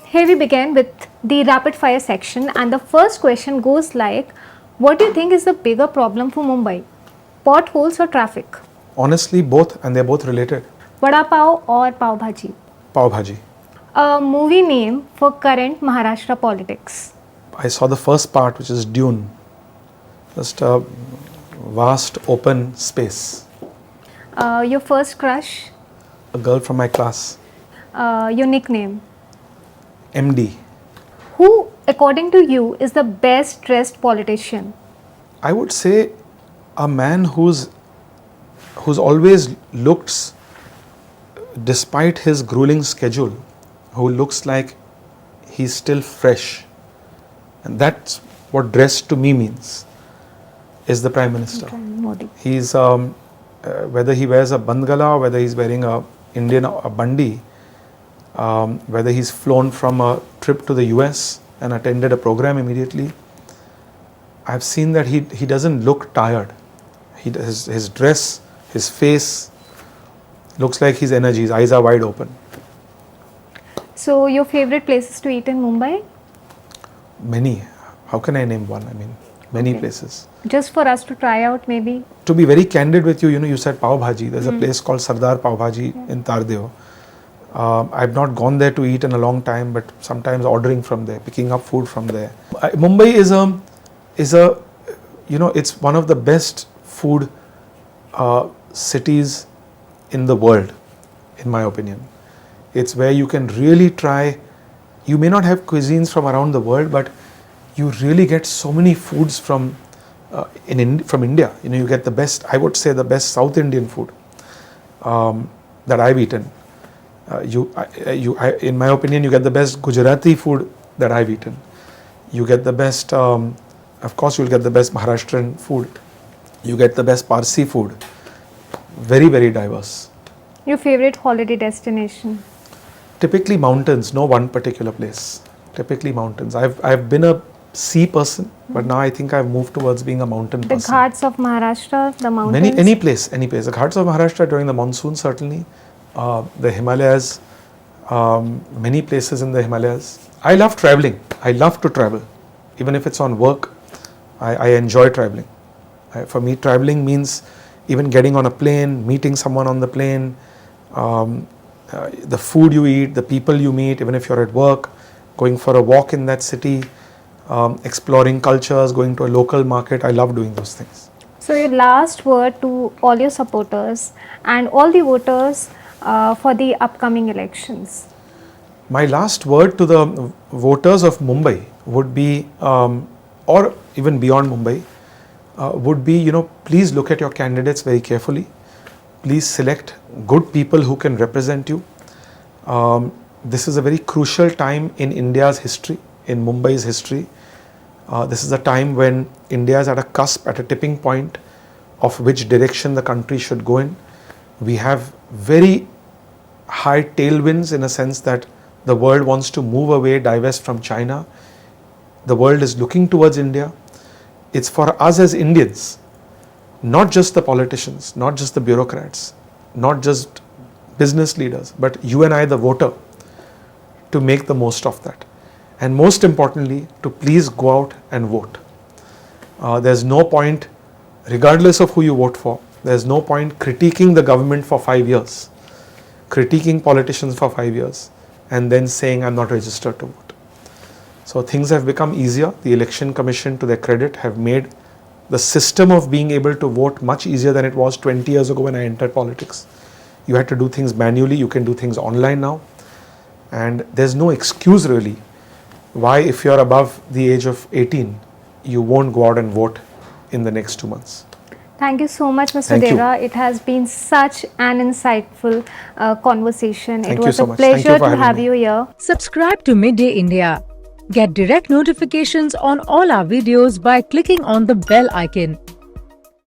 Here we begin with the rapid fire section, and the first question goes like, what do you think is the bigger problem for Mumbai? Potholes or traffic? Honestly, both, and they're both related. Vada pav or pav bhaji? Pav Bhaji. A movie name for current Maharashtra politics? I saw the first part, which is Dune. Just a vast open space. Your first crush? A girl from my class. Your nickname? MD. Who, according to you, is the best dressed politician? I would say a man who's always looks, despite his grueling schedule, who looks like he's still fresh. And that's what dress to me means, is the Prime Minister. Modi. He's, whether he wears a bandgala, whether he's wearing a bandi, whether he's flown from a trip to the US and attended a program immediately, I've seen that he doesn't look tired. His dress, his face looks like his energy, his eyes are wide open. So, your favorite places to eat in Mumbai? Many. How can I name one? I mean, many places. Just for us to try out, maybe? To be very candid with you, you said Pav Bhaji. There's a place called Sardar Pav Bhaji in Tardeo. I've not gone there to eat in a long time, but sometimes ordering from there, picking up food from there. Mumbai is a it's one of the best food cities in the world, in my opinion. It's where you can really try. You may not have cuisines from around the world, but you really get so many foods from India. You get the best, I would say, the best South Indian food that I've eaten. In my opinion, you get the best Gujarati food that I've eaten. You get the best, of course, you'll get the best Maharashtrian food. You get the best Parsi food. Very, very diverse. Your favorite holiday destination? Typically mountains, no one particular place. Typically mountains. I've been a sea person, but now I think I've moved towards being a mountain person. The Ghats of Maharashtra, the mountains? Any place. The Ghats of Maharashtra during the monsoon, certainly. The Himalayas, many places in the Himalayas. I love traveling. I love to travel. Even if it's on work, I enjoy traveling. For me, traveling means even getting on a plane, meeting someone on the plane, the food you eat, the people you meet, even if you're at work, going for a walk in that city, exploring cultures, going to a local market. I love doing those things. So your last word to all your supporters and all the voters for the upcoming elections? My last word to the voters of Mumbai would be, or even beyond Mumbai, would be, please look at your candidates very carefully. Please select good people who can represent you. This is a very crucial time in India's history, in Mumbai's history. This is a time when India is at a cusp, at a tipping point of which direction the country should go in. We have very high tailwinds in a sense that the world wants to move away, divest from China. The world is looking towards India. It's for us as Indians, not just the politicians, not just the bureaucrats, not just business leaders, but you and I, the voter, to make the most of that. And most importantly, to please go out and vote. There's no point, regardless of who you vote for, there's no point critiquing the government for 5 years, critiquing politicians for 5 years, and then saying I'm not registered to vote. So things have become easier. The Election Commission, to their credit, have made the system of being able to vote much easier than it was 20 years ago when I entered politics. You had to do things manually, you can do things online now. And there's no excuse really why, if you're above the age of 18, you won't go out and vote in the next 2 months. Thank you so much, Mr. Deora. It has been such an insightful conversation. Thank it was you so a much. pleasure to have you here. Subscribe to Midday India. Get direct notifications on all our videos by clicking on the bell icon.